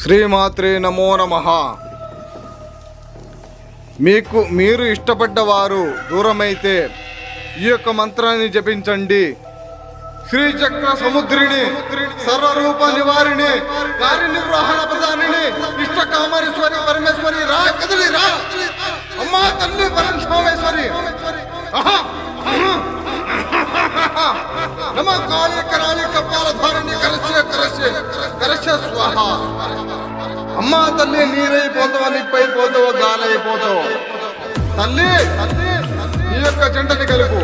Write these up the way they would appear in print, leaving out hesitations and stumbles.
శ్రీమాత్రే నమో నమః. మీరు ఇష్టపడ్డవారు దూరమైతే ఈ యొక్క మంత్రాన్ని జపించండి. శ్రీచక్ర సముద్రిని, సర్వరూప నివారిణి, కార్యనిర్వహణ ప్రధానిని, ఇష్టకామేశ్వరి పరమేశ్వరి రా, కదలి రా, అమ్మా తల్లి పరమేశ్వరి. నమ కాళీ కరాళి కపాలధారిణి కరస్య కరస్య కరస్య స్వాహ. అమ్మా తల్లి నీరైపోతావా, నిప్పైపోతావో, గాలైపోతావో. తల్లి ఈ యొక్క జంటని కలుపు,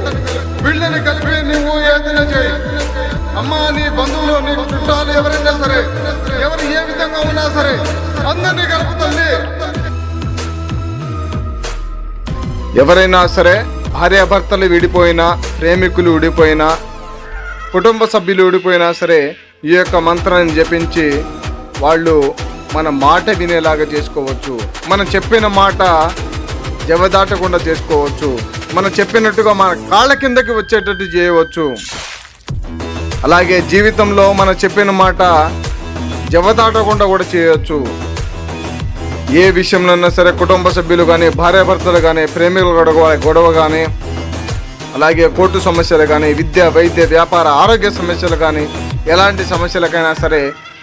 వీళ్ళని కలిపి నువ్వు ఏదైనా చేయి. అమ్మా నీ బంధువులు, నీ చుట్టాలు ఎవరైనా సరే, ఎవరు ఏ విధంగా ఉన్నా సరే అందరినీ కలుపు తల్లి. ఎవరైనా సరే భార్యాభర్తలు విడిపోయినా, ప్రేమికులు విడిపోయినా, కుటుంబ సభ్యులు విడిపోయినా సరే ఈ యొక్క మంత్రాన్ని జపించి వాళ్ళు మన మాట వినేలాగా చేసుకోవచ్చు. మనం చెప్పిన మాట జవదాటకుండా చేసుకోవచ్చు. మనం చెప్పినట్టుగా మన కాళ్ళ కిందకి వచ్చేటట్టు చేయవచ్చు. అలాగే జీవితంలో మనం చెప్పిన మాట జవదాటకుండా కూడా చేయవచ్చు. ఏ విషయంలోనైనా సరే కుటుంబ సభ్యులు కానీ, భార్యాభర్తలు కానీ, ప్రేమికులు గొడవ కానీ, అలాగే కోర్టు సమస్యలు కానీ, విద్య, వైద్య, వ్యాపార, ఆరోగ్య సమస్యలు కానీ, ఎలాంటి సమస్యలకైనా సరే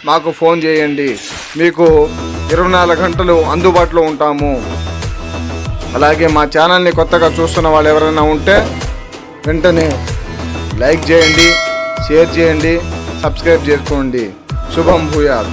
మాకు ఫోన్ చేయండి. మీకు 24 గంటలు అందుబాటులో ఉంటాము. అలాగే మా ఛానల్ని కొత్తగా చూస్తున్న వాళ్ళు ఎవరైనా ఉంటే వెంటనే లైక్ చేయండి, షేర్ చేయండి, సబ్స్క్రైబ్ చేసుకోండి. శుభం భూయాత్.